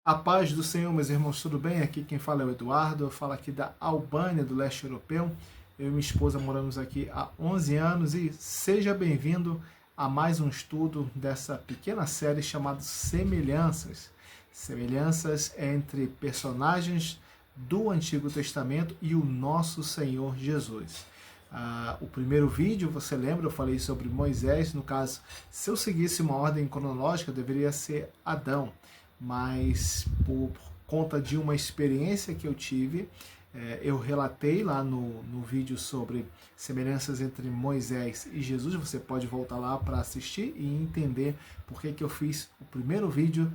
A paz do Senhor, meus irmãos, tudo bem? Aqui quem fala é o Eduardo, eu falo aqui da Albânia, do leste europeu. Eu e minha esposa moramos aqui há 11 anos e seja bem-vindo a mais um estudo dessa pequena série chamada Semelhanças. Semelhanças entre personagens do Antigo Testamento e o nosso Senhor Jesus. O primeiro vídeo, você lembra, eu falei sobre Moisés. No caso, se eu seguisse uma ordem cronológica, deveria ser Adão, mas por conta de uma experiência que eu tive, eu relatei lá no vídeo sobre semelhanças entre Moisés e Jesus. Você pode voltar lá para assistir e entender por que eu fiz o primeiro vídeo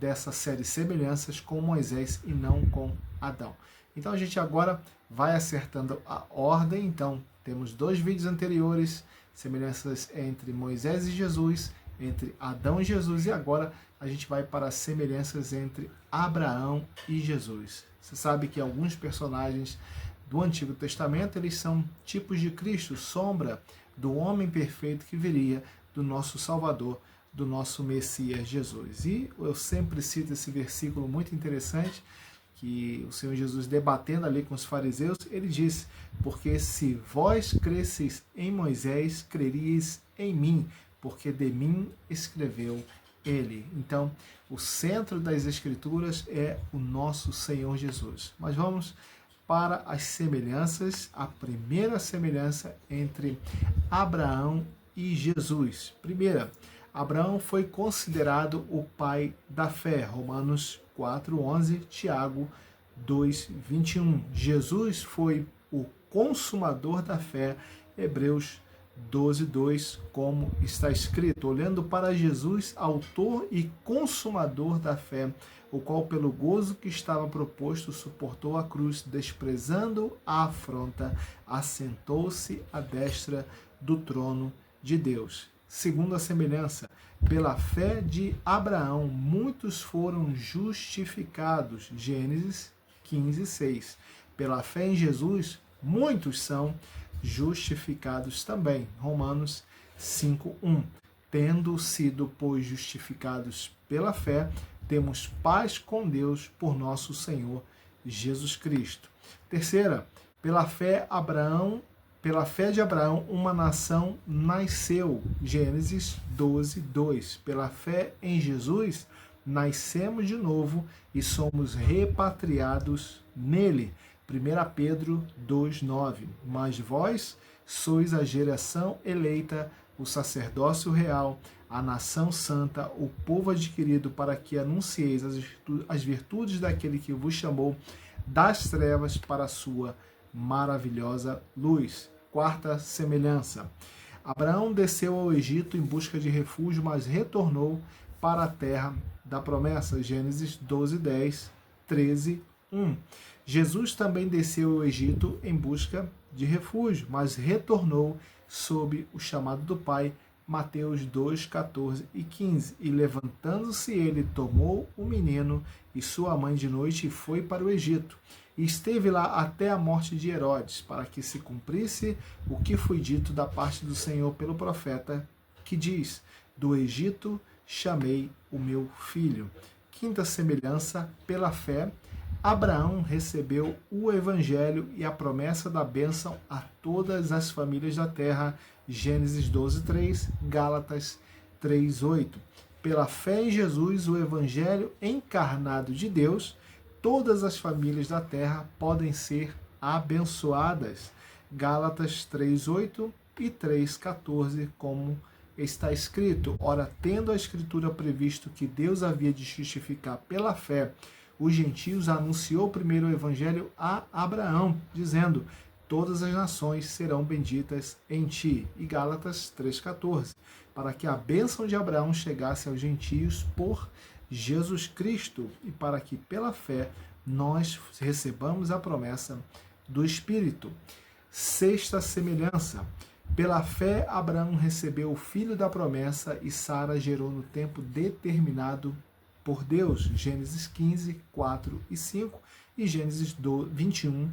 dessa série Semelhanças com Moisés e não com Adão. Então a gente agora vai acertando a ordem. Então temos dois vídeos anteriores, semelhanças entre Moisés e Jesus, entre Adão e Jesus, e agora a gente vai para as semelhanças entre Abraão e Jesus. Você sabe que alguns personagens do Antigo Testamento, eles são tipos de Cristo, sombra do homem perfeito que viria, do nosso Salvador, do nosso Messias Jesus. E eu sempre cito esse versículo muito interessante, que o Senhor Jesus, debatendo ali com os fariseus, ele disse: porque se vós cresceis em Moisés, creríeis em mim, porque de mim escreveu ele. Então, o centro das Escrituras é o nosso Senhor Jesus. Mas vamos para as semelhanças. A primeira semelhança entre Abraão e Jesus. Primeira, Abraão foi considerado o pai da fé. Romanos 4:11, Tiago 2:21. Jesus foi o consumador da fé. Hebreus 12:2, como está escrito: olhando para Jesus, autor e consumador da fé, o qual pelo gozo que estava proposto suportou a cruz, desprezando a afronta, assentou-se à destra do trono de Deus. Segunda semelhança, pela fé de Abraão, muitos foram justificados. Gênesis 15:6. Pela fé em Jesus, muitos são justificados também. Romanos 5:1. Tendo sido, pois, justificados pela fé, temos paz com Deus por nosso Senhor Jesus Cristo. Terceira, pela fé de Abraão, uma nação nasceu. Gênesis 12:2. Pela fé em Jesus, nascemos de novo e somos repatriados nele. 1 Pedro 2:9. Mas vós sois a geração eleita, o sacerdócio real, a nação santa, o povo adquirido, para que anuncieis as virtudes daquele que vos chamou das trevas para a sua maravilhosa luz. Quarta semelhança. Abraão desceu ao Egito em busca de refúgio, mas retornou para a terra da promessa. Gênesis 12:10, 13:1. Jesus também desceu ao Egito em busca de refúgio, mas retornou sob o chamado do Pai. Mateus 2:14 e 15. E levantando-se ele, tomou o menino e sua mãe de noite e foi para o Egito. E esteve lá até a morte de Herodes, para que se cumprisse o que foi dito da parte do Senhor pelo profeta, que diz: do Egito chamei o meu filho. Quinta semelhança, pela fé, Abraão recebeu o evangelho e a promessa da bênção a todas as famílias da terra. Gênesis 12:3, Gálatas 3:8. Pela fé em Jesus, o evangelho encarnado de Deus, todas as famílias da terra podem ser abençoadas. Gálatas 3:8 e 3:14, como está escrito: ora, tendo a Escritura previsto que Deus havia de justificar pela fé os gentios, anunciou primeiro o evangelho a Abraão, dizendo: todas as nações serão benditas em ti. E Gálatas 3:14, para que a bênção de Abraão chegasse aos gentios por Jesus Cristo e para que pela fé nós recebamos a promessa do Espírito. Sexta semelhança. Pela fé, Abraão recebeu o filho da promessa e Sara gerou no tempo determinado por Deus. Gênesis 15, 4 e 5 e Gênesis 21,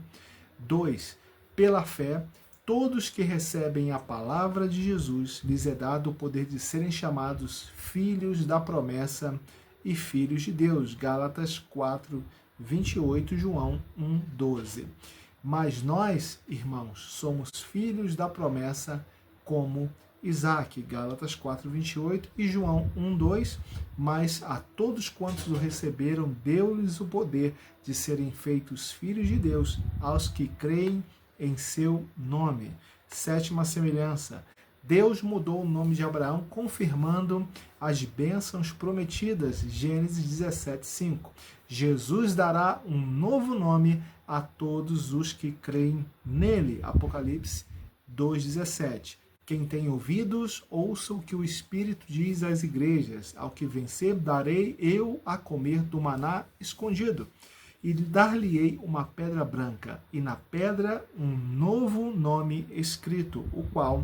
2. Pela fé, todos que recebem a palavra de Jesus, lhes é dado o poder de serem chamados filhos da promessa. e filhos de Deus. Gálatas 4, 28, João 1, 12. Mas nós, irmãos, somos filhos da promessa como Isaque, Gálatas 4, 28 e João 1, 2. Mas a todos quantos o receberam, deu-lhes o poder de serem feitos filhos de Deus, aos que creem em seu nome. Sétima semelhança. Deus mudou o nome de Abraão, confirmando as bênçãos prometidas. Gênesis 17, 5. Jesus dará um novo nome a todos os que creem nele. Apocalipse 2,17. Quem tem ouvidos, ouça o que o Espírito diz às igrejas. Ao que vencer, darei eu a comer do maná escondido. E dar-lhe-ei uma pedra branca, e na pedra um novo nome escrito, o qual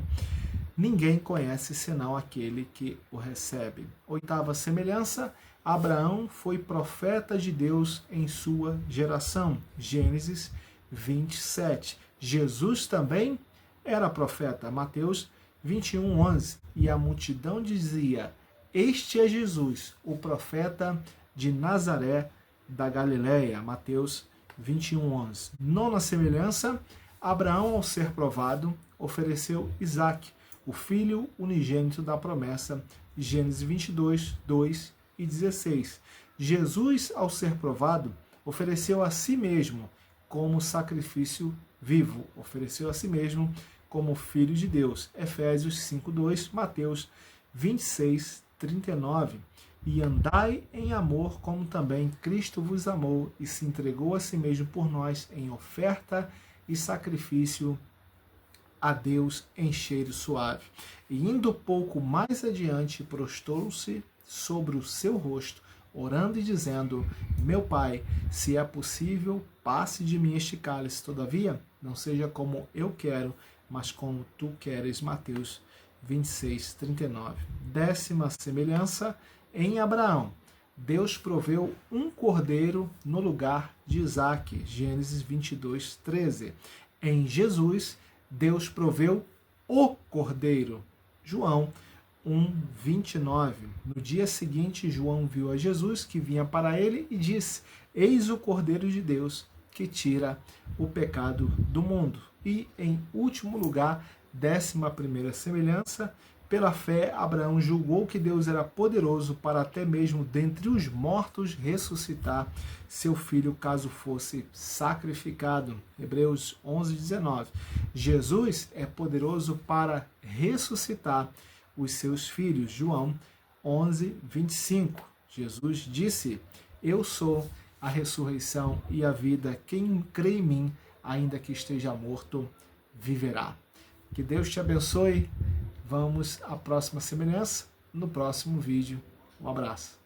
ninguém conhece senão aquele que o recebe. Oitava semelhança. Abraão foi profeta de Deus em sua geração. Gênesis 27. Jesus também era profeta. Mateus 21, 11. E a multidão dizia: Este é Jesus, o profeta de Nazaré da Galileia. Mateus 21, 11. Nona semelhança. Abraão, ao ser provado, ofereceu Isaque, o filho unigênito da promessa. Gênesis 22, 2 e 16. Jesus, ao ser provado, ofereceu a si mesmo como sacrifício vivo. Ofereceu a si mesmo como filho de Deus. Efésios 5, 2, Mateus 26, 39. E andai em amor, como também Cristo vos amou e se entregou a si mesmo por nós em oferta e sacrifício a Deus em cheiro suave. E indo pouco mais adiante, prostrou-se sobre o seu rosto, orando e dizendo: Meu Pai, se é possível, passe de mim este cálice, todavia, não seja como eu quero, mas como tu queres. Mateus 26, 39. Décima semelhança. Em Abraão, Deus proveu um cordeiro no lugar de Isaque. Gênesis 22, 13. Em Jesus, Deus proveu o cordeiro. João 1, 29. No dia seguinte, João viu a Jesus que vinha para ele e disse: Eis o Cordeiro de Deus que tira o pecado do mundo. E, em último lugar, 11ª semelhança. Pela fé, Abraão julgou que Deus era poderoso para até mesmo dentre os mortos ressuscitar seu filho caso fosse sacrificado. Hebreus 11, 19. Jesus é poderoso para ressuscitar os seus filhos. João 11, 25. Jesus disse: Eu sou a ressurreição e a vida. Quem crê em mim, ainda que esteja morto, viverá. Que Deus te abençoe. Vamos à próxima semelhança no próximo vídeo. Um abraço.